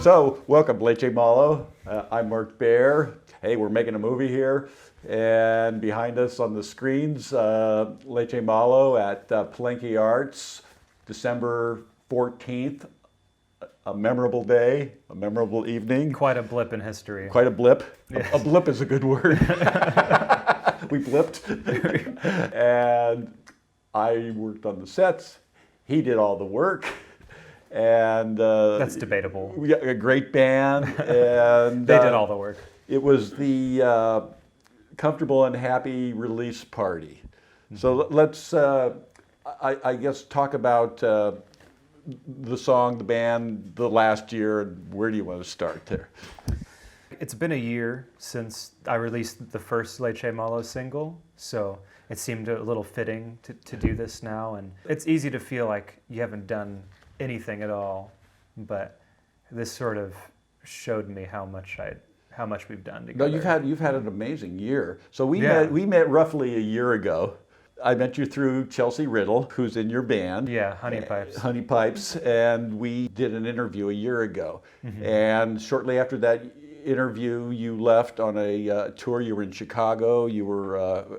So, welcome, Leche Malo. I'm Mark Baer. Hey, we're making a movie here. And behind us on the screens, Leche Malo at Palenque Arts, December 14th. A memorable day, a memorable evening. Quite a blip in history. Quite a blip. Yes. A blip is a good word. We blipped. And I worked on the sets. He did all the work. And That's debatable. we got a great band. And They did all the work. It was the comfortable and happy release party. So let's, I guess, talk about the song, the band, the last year, and where do you want to start there? It's been a year since I released the first Leche Malo single, so it seemed a little fitting to do this now. And it's easy to feel like you haven't done anything at all, but this sort of showed me how much we've done together. No, you've had an amazing year. So we met roughly a year ago. I met you through Chelsea Riddle, who's in your band. Yeah, Honey Pipes. Honey Pipes, and we did an interview a year ago. Mm-hmm. And shortly after that interview, you left on a tour. You were in Chicago. You were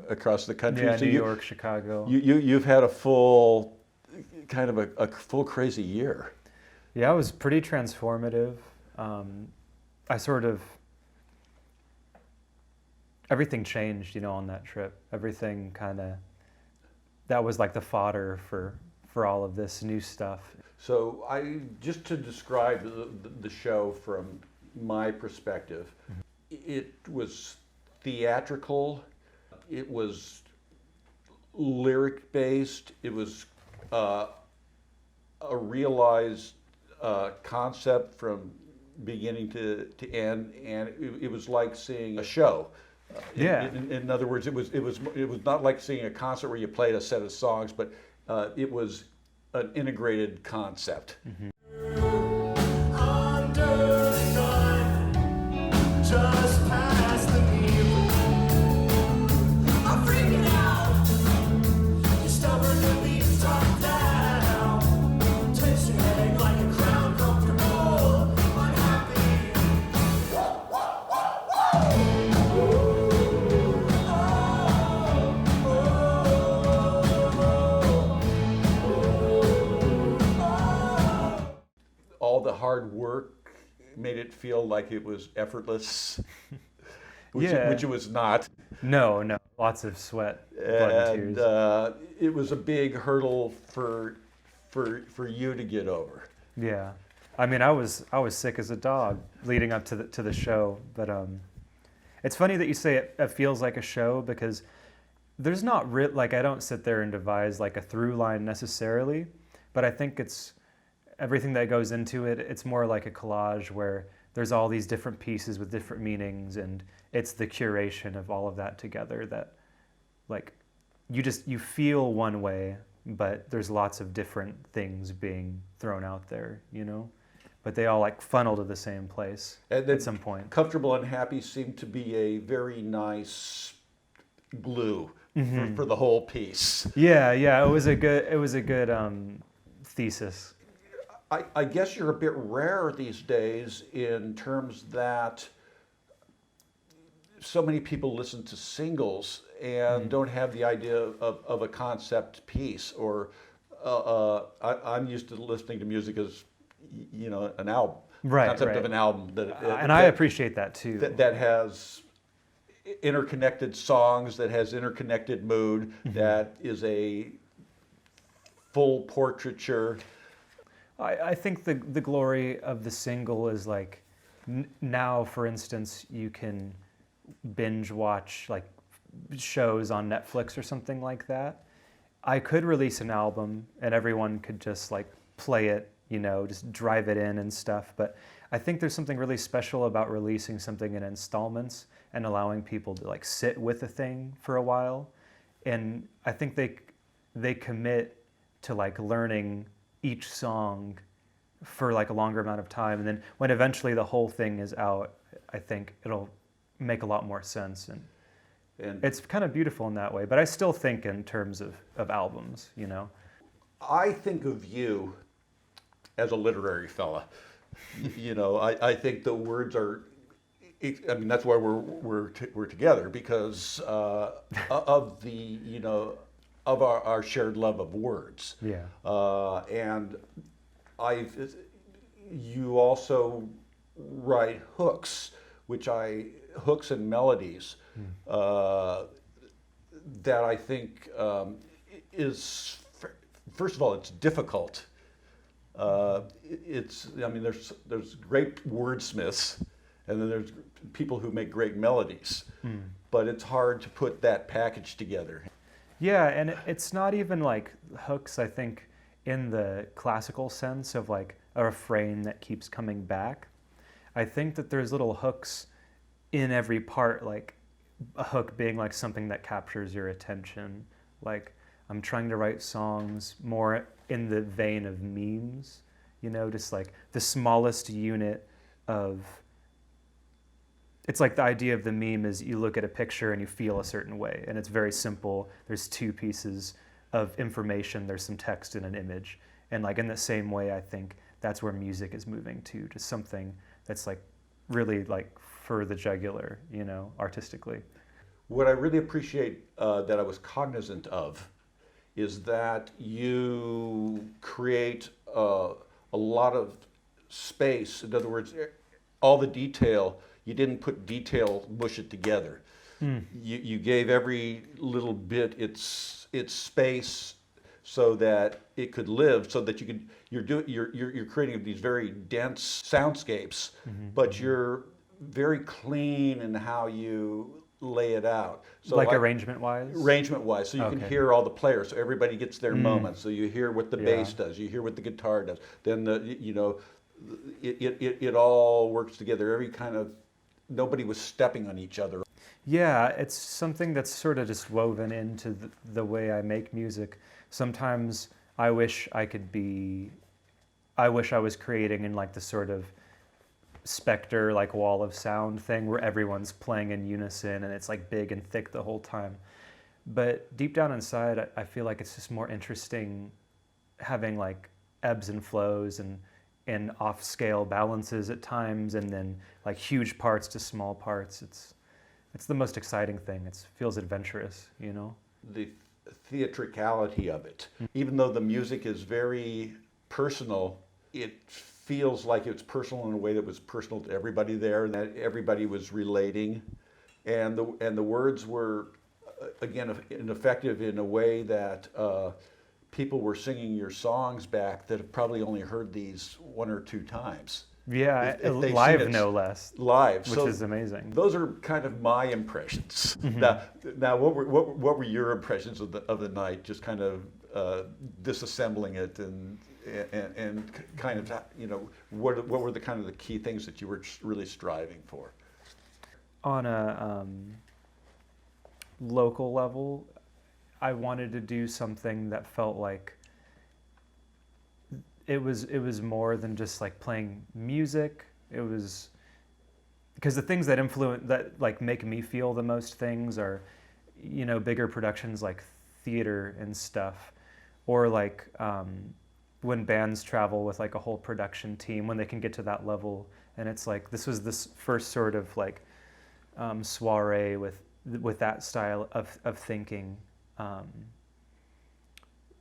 across the country. Yeah, so New York, Chicago. You've had a full, kind of a full crazy year. Yeah, it was pretty transformative. Everything changed, on that trip. Everything that was like the fodder for all of this new stuff. So just to describe the show from my perspective, it was theatrical, it was lyric based, it was a realized concept from beginning to end, and it was like seeing a show. In other words, it was not like seeing a concert where you played a set of songs, but it was an integrated concept. Mm-hmm. All the hard work made it feel like it was effortless, which it was not. No, lots of sweat, blood, and tears. It was a big hurdle for you to get over. Yeah, I mean, I was sick as a dog leading up to the show, but it's funny that you say it feels like a show, because there's not I don't sit there and devise like a through line necessarily, but I think it's everything that goes into it. It's more like a collage where there's all these different pieces with different meanings, and it's the curation of all of that together that, like, you feel one way, but there's lots of different things being thrown out there, but they all like funnel to the same place at some point. Comfortable and happy seemed to be a very nice glue for the whole piece. Yeah, it was a good thesis. I guess you're a bit rare these days in terms that so many people listen to singles and don't have the idea of a concept piece, or I'm used to listening to music as an album, concept of an album I appreciate that too. That has interconnected songs, that has interconnected mood, that is a full portraiture. I think the glory of the single is like now, for instance, you can binge watch like shows on Netflix or something like that. I could release an album and everyone could just like play it, just drive it in and stuff. But I think there's something really special about releasing something in installments and allowing people to like sit with a thing for a while. And I think they commit to like learning each song for like a longer amount of time, and then when eventually the whole thing is out, I think it'll make a lot more sense, and it's kind of beautiful in that way. But I still think in terms of albums, I think of you as a literary fella. I think the words are. I mean, that's why we're together, because of of our shared love of words. Yeah. And you also write hooks, hooks and melodies, that I think is, first of all, it's difficult. I mean, there's great wordsmiths, and then there's people who make great melodies, but it's hard to put that package together. Yeah, and it's not even like hooks, I think, in the classical sense of like a refrain that keeps coming back. I think that there's little hooks in every part, like a hook being like something that captures your attention. Like I'm trying to write songs more in the vein of memes, just like the smallest unit of. It's like the idea of the meme is you look at a picture and you feel a certain way, and it's very simple. There's two pieces of information. There's some text and an image, and like in the same way, I think that's where music is moving to, just something that's like really like for the jugular, artistically. What I really appreciate that I was cognizant of is that you create a lot of space. In other words, all the detail. You didn't put detail, mush it together. You gave every little bit its space so that it could live, so that you're creating these very dense soundscapes, but you're very clean in how you lay it out. So like arrangement-wise? Arrangement-wise, so you can hear all the players, so everybody gets their moment. So you hear what the bass does, you hear what the guitar does, then it all works together. Every kind of, nobody was stepping on each other. Yeah, it's something that's sort of just woven into the way I make music. Sometimes I wish I was creating in like the sort of Spectre, like wall of sound thing where everyone's playing in unison and it's like big and thick the whole time. But deep down inside, I feel like it's just more interesting having like ebbs and flows and off-scale balances at times, and then like huge parts to small parts. It's the most exciting thing. It feels adventurous, The theatricality of it. Even though the music is very personal, it feels like it's personal in a way that was personal to everybody there, and that everybody was relating, and the words were again effective in a way that. People were singing your songs back that have probably only heard these one or two times. Yeah, if live no less. Live, which is amazing. Those are kind of my impressions. Now, what were your impressions of the night? Just kind of disassembling it and kind of what were the kind of the key things that you were really striving for? On a local level, I wanted to do something that felt like it was more than just like playing music. It was because the things that like make me feel the most things are, bigger productions like theater and stuff, or like when bands travel with like a whole production team, when they can get to that level, and it's like this was this first sort of like soiree with that style of thinking.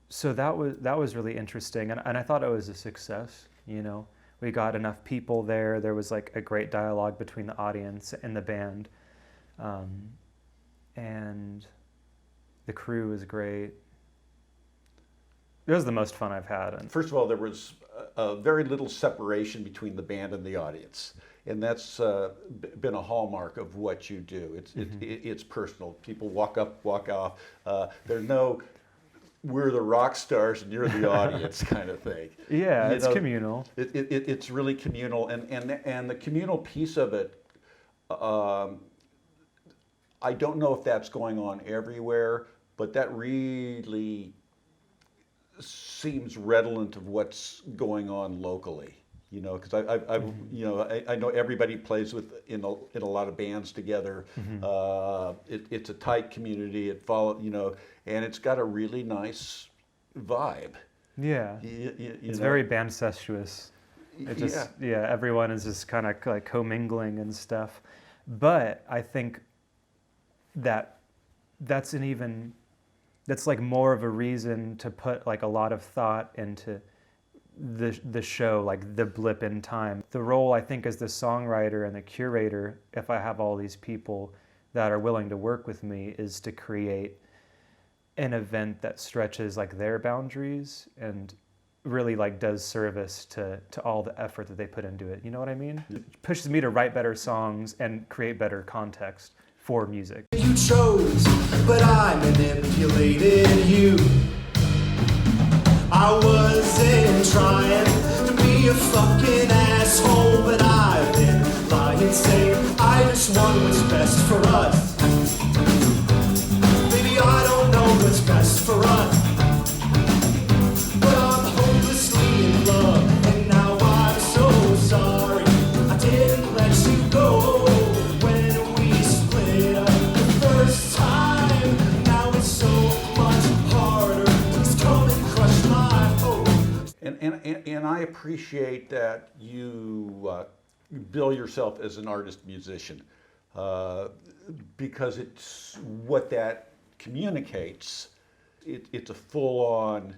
So that was really interesting, and I thought it was a success. We got enough people there. There was like a great dialogue between the audience and the band, and the crew was great. It was the most fun I've had. First of all, there was very little separation between the band and the audience. And that's been a hallmark of what you do. It's personal. People walk up, walk off. There's no, we're the rock stars and you're the audience kind of thing. Yeah, it's communal. It's really communal, and the communal piece of it. I don't know if that's going on everywhere, but that really seems redolent of what's going on locally. Because I know everybody plays in a lot of bands together. It's a tight community. And it's got a really nice vibe. Yeah, it's very band-cestuous. It just, yeah, everyone is just kind of like commingling and stuff. But I think that that's like more of a reason to put like a lot of thought into the show, like the blip in time. The role, I think, as the songwriter and the curator, if I have all these people that are willing to work with me, is to create an event that stretches like their boundaries and really like does service to all the effort that they put into it. You know what I mean? It pushes me to write better songs and create better context for music. You chose, but I manipulated you. I wasn't trying to be a fucking asshole, but I've been lying, saying I just want what's best for us. Maybe I don't know what's best for us, but I'm hopelessly in love, and now I'm so sorry I didn't let you go when we split up the first time. Now it's so much harder. Please come and crush my hope. And I appreciate that you bill yourself as an artist-musician because it's what that communicates. It's a full-on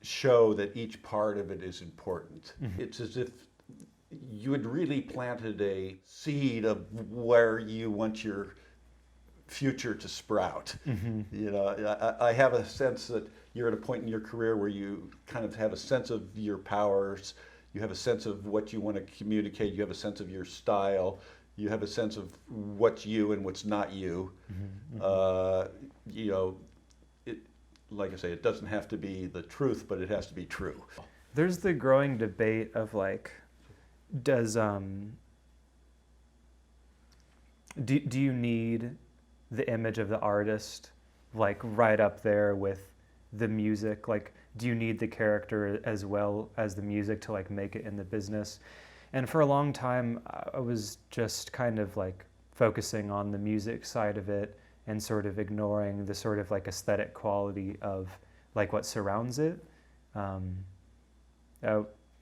show that each part of it is important. Mm-hmm. It's as if you had really planted a seed of where you want your future to sprout. Mm-hmm. You know, I have a sense that you're at a point in your career where you kind of have a sense of your powers, you have a sense of what you want to communicate, you have a sense of your style, you have a sense of what's you and what's not you. Mm-hmm. You know, like I say, it doesn't have to be the truth, but it has to be true. There's the growing debate of like, does do you need the image of the artist like right up there with the music? Like, do you need the character as well as the music to like make it in the business? And for a long time, I was just kind of like focusing on the music side of it and sort of ignoring the sort of like aesthetic quality of like what surrounds it. And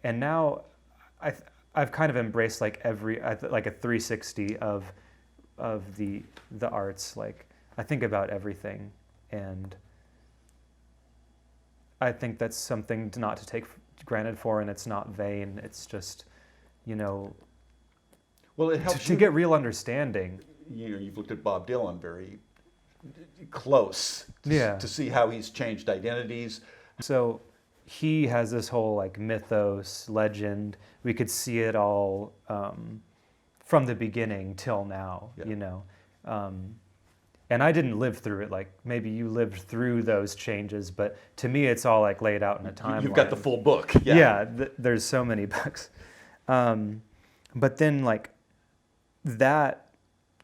now I've kind of embraced like like a 360 of the arts. Like I think about everything, and I think that's something not to take granted for, and it's not vain. It's just, you know, well, it helps to get real understanding. You know, you've looked at Bob Dylan very close to see how he's changed identities. So he has this whole like mythos, legend. We could see it all from the beginning till now, you know. And I didn't live through it. Like maybe you lived through those changes, but to me, it's all like laid out in a timeline. You've got the full book. Yeah, there's so many books. But then like that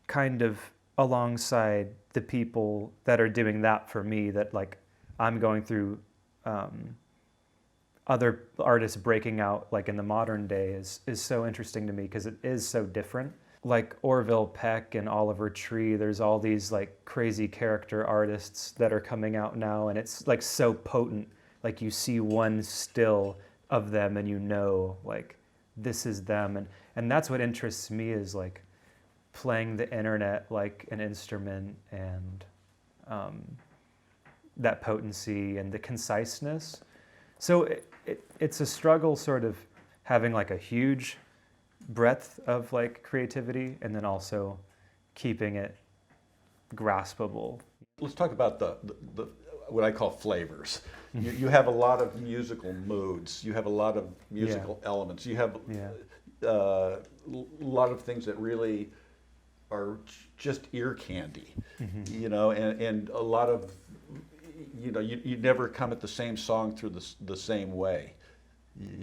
kind of alongside the people that are doing that for me, that like I'm going through other artists breaking out like in the modern day is so interesting to me because it is so different. Like Orville Peck and Oliver Tree, there's all these like crazy character artists that are coming out now, and it's like so potent. Like you see one still of them and you know like this is them, and that's what interests me, is like playing the internet like an instrument, and that potency and the conciseness. So it's a struggle sort of having like a huge breadth of like creativity and then also keeping it graspable. Let's talk about the what I call flavors. You have a lot of musical moods. You have a lot of musical elements. You have a lot of things that really are just ear candy, you know, and a lot of, you know, you never come at the same song through the same way.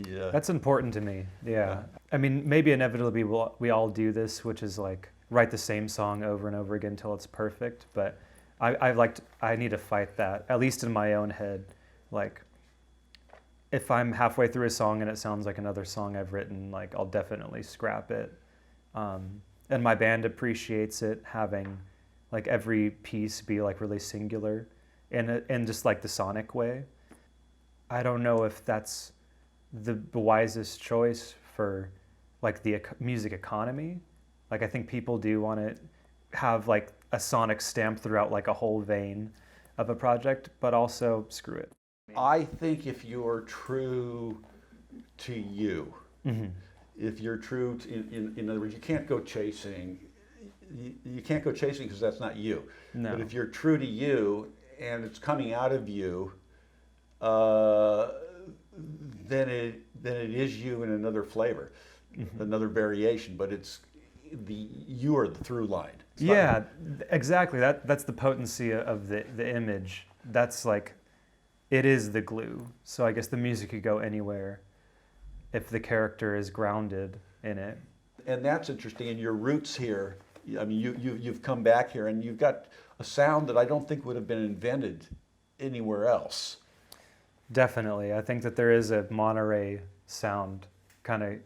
Yeah. That's important to me. Yeah. I mean, maybe inevitably we all do this, which is like write the same song over and over again until it's perfect. But I need to fight that, at least in my own head. Like if I'm halfway through a song and it sounds like another song I've written, like I'll definitely scrap it. And my band appreciates it, having like every piece be like really singular in just like the sonic way. I don't know if that's the wisest choice for like the music economy. Like I think people do want to have like a sonic stamp throughout like a whole vein of a project, but also screw it. I think if you're true to you, if you're true to, in other words, you can't go chasing. You can't go chasing because that's not you. No. But if you're true to you and it's coming out of you, then it is you in another flavor, another variation. But you are the through line. It's not- Yeah, exactly. That's the potency of the image. That's like, it is the glue. So I guess the music could go anywhere if the character is grounded in it. And that's interesting. And your roots here, I mean, you've come back here and you've got a sound that I don't think would have been invented anywhere else. Definitely. I think that there is a Monterey sound kind of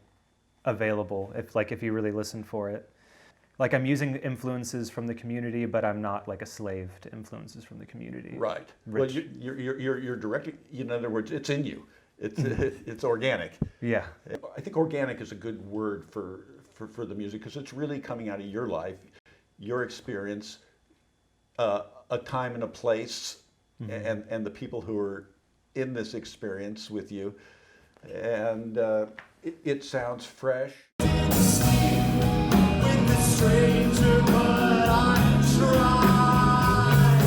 available if you really listen for it. Like I'm using influences from the community, but I'm not like a slave to influences from the community. Right. Rich. Well, you're directly, in other words, it's in you. It's organic. Yeah. I think organic is a good word for the music because it's really coming out of your life, your experience, a time and a place, and the people who are in this experience with you, and it sounds fresh. With the stranger, but I tried.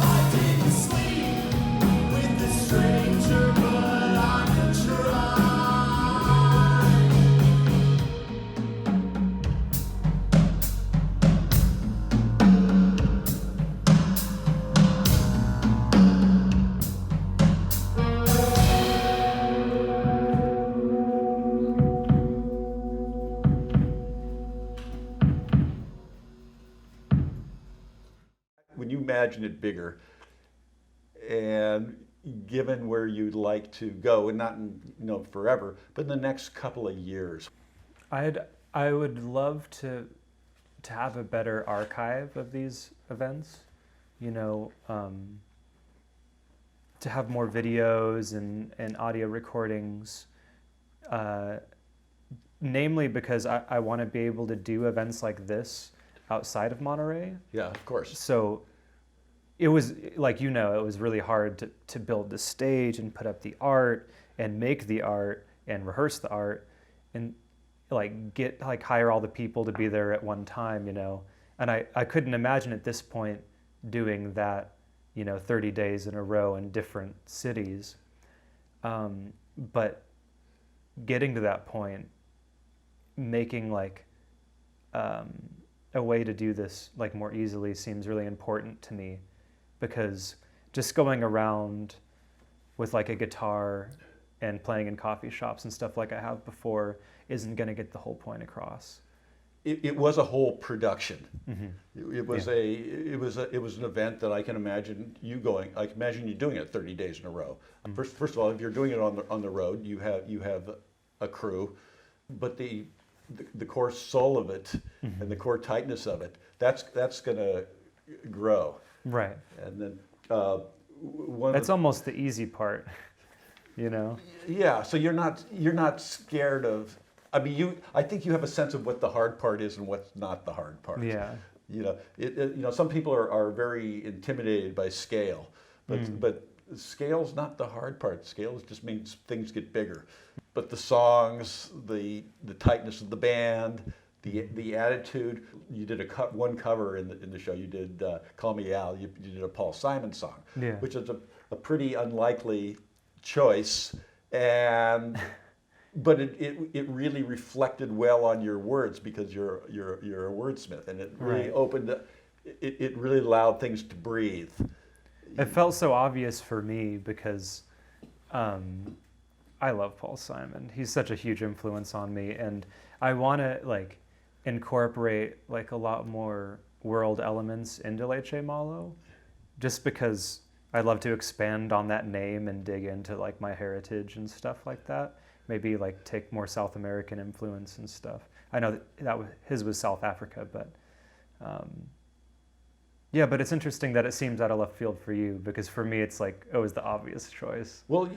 I didn't sleep with the stranger, but I When you imagine it bigger, and given where you'd like to go, and not forever, but in the next couple of years. I would love to have a better archive of these events, to have more videos and audio recordings, namely because I want to be able to do events like this outside of Monterey. Yeah, of course. So it was like, it was really hard to build the stage and put up the art and make the art and rehearse the art and hire all the people to be there at one time, and I couldn't imagine at this point doing that, 30 days in a row in different cities. But getting to that point, making a way to do this more easily seems really important to me, because just going around with a guitar and playing in coffee shops and stuff like I have before isn't going to get the whole point across. It was a whole production. Mm-hmm. It was an event that I can imagine you going. I can imagine you doing it 30 days in a row. Mm-hmm. First of all, if you're doing it on the road, you have a crew, but the core soul of it and the core tightness of it, that's going to grow. Right. And then that's almost the easy part, Yeah. So you're not scared of. I mean, I think you have a sense of what the hard part is and what's not the hard part. Yeah. Some people are very intimidated by scale, but scale's not the hard part. Scale just means things get bigger. But the songs, the tightness of the band, the attitude. You did one cover in the show. You did "Call Me Al." You did a Paul Simon song, which is a pretty unlikely choice, but it really reflected well on your words because you're a wordsmith, and it really opened. It really allowed things to breathe. It felt so obvious for me because I love Paul Simon. He's such a huge influence on me, and I want to incorporate a lot more world elements into Leche Malo, just because I'd love to expand on that name and dig into my heritage and stuff like that. Maybe take more South American influence and stuff. I know his was South Africa, but Yeah, but it's interesting that it seems out of left field for you, because for me it's like it was the obvious choice. Well,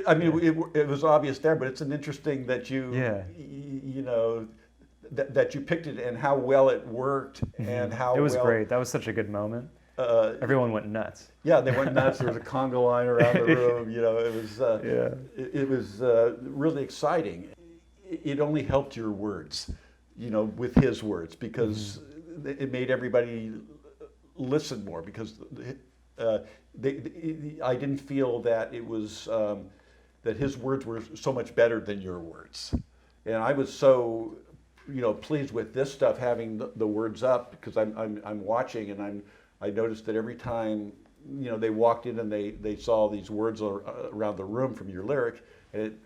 I mean, it was obvious there, but it's an interesting that you, Yeah. you know, that you picked it and how well it worked and how It was well, great. That was such a good moment. Everyone went nuts. Yeah, they went nuts. There was a conga line around the room. You know, it was it was really exciting. It only helped your words, you know, with his words, because it made everybody listen more, because I didn't feel that it was that his words were so much better than your words, and I was so, you know, pleased with this stuff having the words up, because I'm watching, and I noticed that every time, you know, they walked in and they saw these words around the room from your lyric, and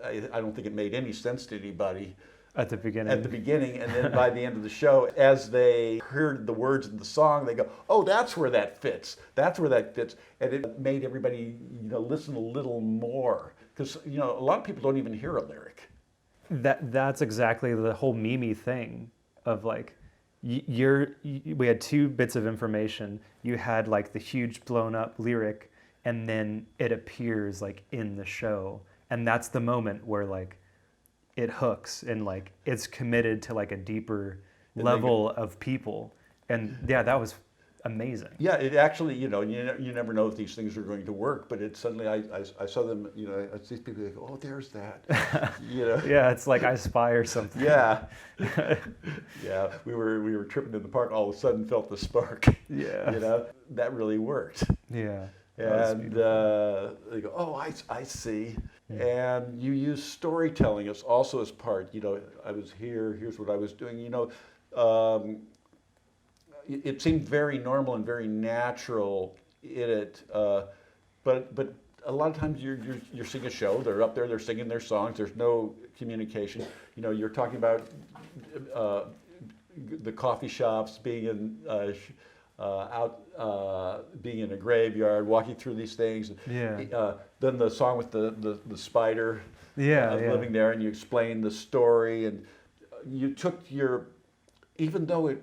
I don't think it made any sense to anybody At the beginning. at the beginning, and then by the end of the show, as they heard the words in the song, they go, "Oh, that's where that fits. That's where that fits," and it made everybody, you know, listen a little more, because, you know, a lot of people don't even hear a lyric. That's exactly the whole Mimi thing of like, we had two bits of information. You had like the huge blown up lyric, and then it appears like in the show, and that's the moment where like it hooks and like it's committed to like a deeper level of people, and yeah, that was amazing. Yeah, it actually, you know, you never know if these things are going to work, but it suddenly, I saw them, you know, I see people, they go, "Oh, there's that," you know. Yeah, it's like I spy or something. Yeah, yeah. We were tripping in the park. All of a sudden, felt the spark. Yeah. You know, that really worked. Yeah. And they go, "Oh, I see." And you use storytelling as also as part. You know, I was here. Here's what I was doing. You know, it seemed very normal and very natural in it. But a lot of times you're seeing a show. They're up there. They're singing their songs. There's no communication. You know, you're talking about the coffee shops being in being in a graveyard, walking through these things. Yeah. Then the song with the spider Yeah, yeah. living there, and you explain the story, and you took your, even though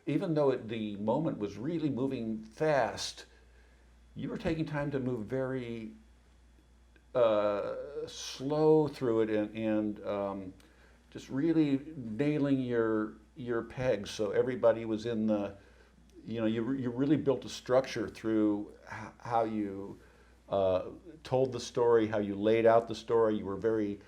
the moment was really moving fast, you were taking time to move very slow through it, and just really nailing your pegs, so everybody was in the, you know, you really built a structure through how you told the story, how you laid out the story. You were very,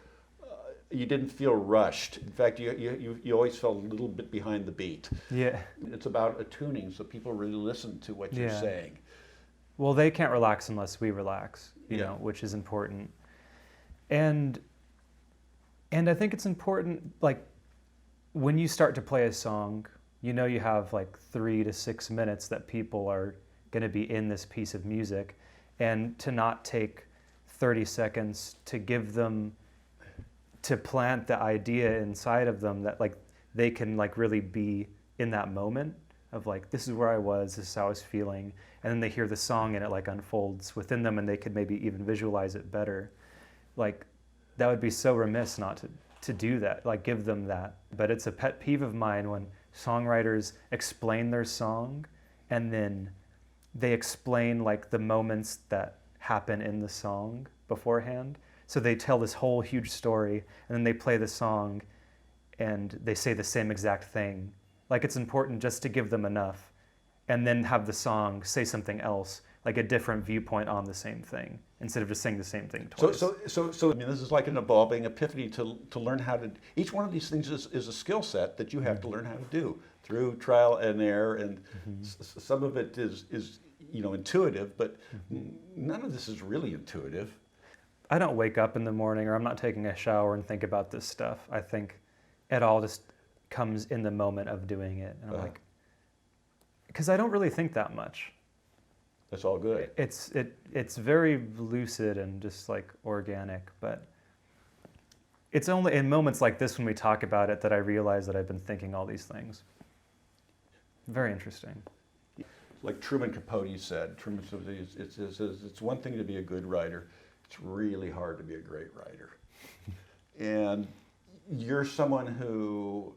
you didn't feel rushed. In fact, you always felt a little bit behind the beat. Yeah. It's about attuning, so people really listen to what you're Yeah. saying. Well, they can't relax unless we relax, you Yeah. know, which is important. And I think it's important, like, when you start to play a song, you know you have like 3 to 6 minutes that people are going to be in this piece of music, and to not take 30 seconds to give them, to plant the idea inside of them that like they can like really be in that moment of like, this is where I was, this is how I was feeling, and then they hear the song and it like unfolds within them, and they could maybe even visualize it better. Like, that would be so remiss not to do that, like give them that. But it's a pet peeve of mine when songwriters explain their song and then they explain like the moments that happen in the song beforehand. So they tell this whole huge story, and then they play the song and they say the same exact thing. Like, it's important just to give them enough and then have the song say something else, like a different viewpoint on the same thing, instead of just saying the same thing twice. So I mean, this is like an evolving epiphany to learn how to. Each one of these things is a skill set that you have to learn how to do through trial and error, and some of it is you know, intuitive, but none of this is really intuitive. I don't wake up in the morning, or I'm not taking a shower and think about this stuff. I think it all just comes in the moment of doing it, and I'm like, because I don't really think that much. That's all good. It's very lucid and just like organic, but it's only in moments like this when we talk about it that I realize that I've been thinking all these things. Very interesting. Like Truman Capote said, it's one thing to be a good writer. It's really hard to be a great writer. And you're someone who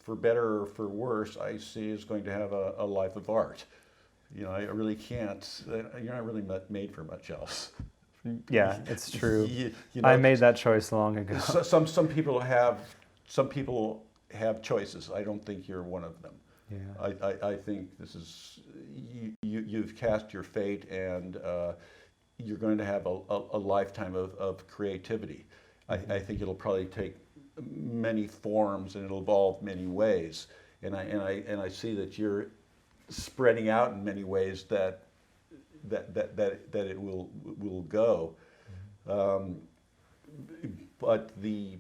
for better or for worse, I see is going to have a life of art. You know, I really can't. You're not really made for much else. Yeah, it's true. You know, I made that choice long ago. some people have choices. I don't think you're one of them. Yeah. I think this is you've cast your fate, and you're going to have a lifetime of creativity. I think it'll probably take many forms, and it'll evolve many ways. And I see that you're spreading out in many ways that it will go. But the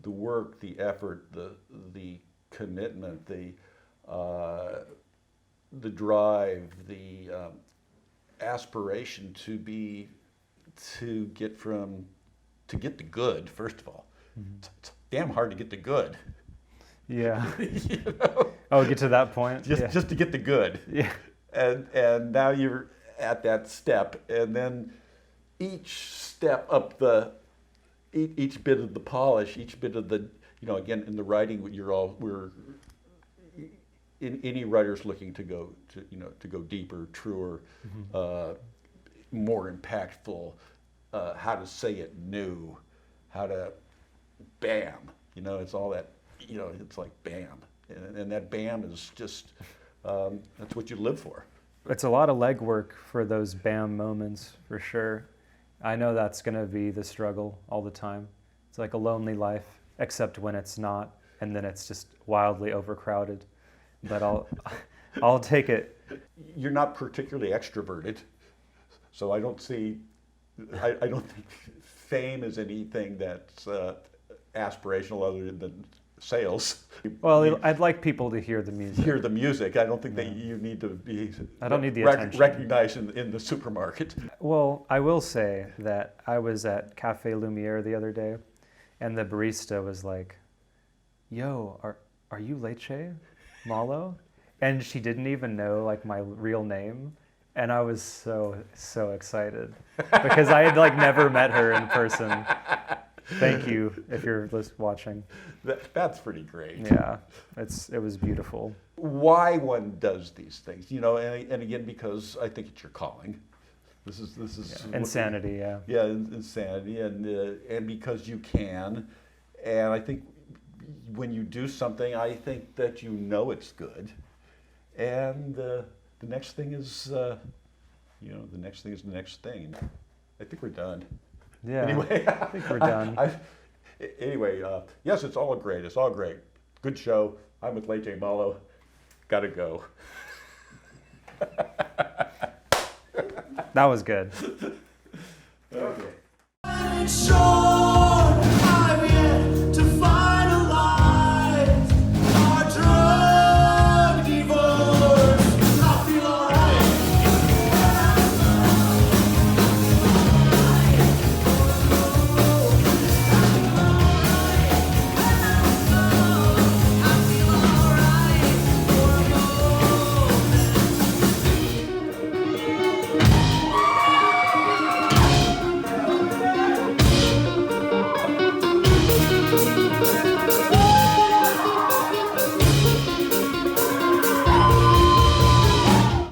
work, the effort, the commitment, the drive, the aspiration to get the good. First of all, it's damn hard to get the good. Yeah. You know? Oh, get to that point? Just to get the good. Yeah. And now you're at that step, and then each step up each bit of the polish, each bit of the, again, in the writing, any writer's looking to go deeper, truer, more impactful, how to say it new, how to bam, it's all that, it's like bam. And that bam is just, that's what you live for. It's a lot of legwork for those bam moments, for sure. I know that's going to be the struggle all the time. It's like a lonely life, except when it's not, and then it's just wildly overcrowded. But I'll take it. You're not particularly extroverted, so I don't think fame is anything that's aspirational other than sales. Well, I'd like people to hear the music. Hear the music. I don't think that you need to be. I don't need the attention. Recognized in the supermarket. Well, I will say that I was at Cafe Lumiere the other day, and the barista was like, "Yo, are you Leche Malo?" And she didn't even know like my real name, and I was so excited because I had like never met her in person. Thank you if you're watching. That's pretty great. Yeah, it was beautiful. Why one does these things, and again, because I think it's your calling. This is Insanity, yeah. Yeah, insanity, and because you can, and I think when you do something, I think that it's good, and the next thing is, the next thing is the next thing. I think we're done. Yeah. Anyway, I think we're done. Anyway, yes, it's all great. It's all great. Good show. I'm with Leche Malo. Gotta go. That was good. Okay. Show.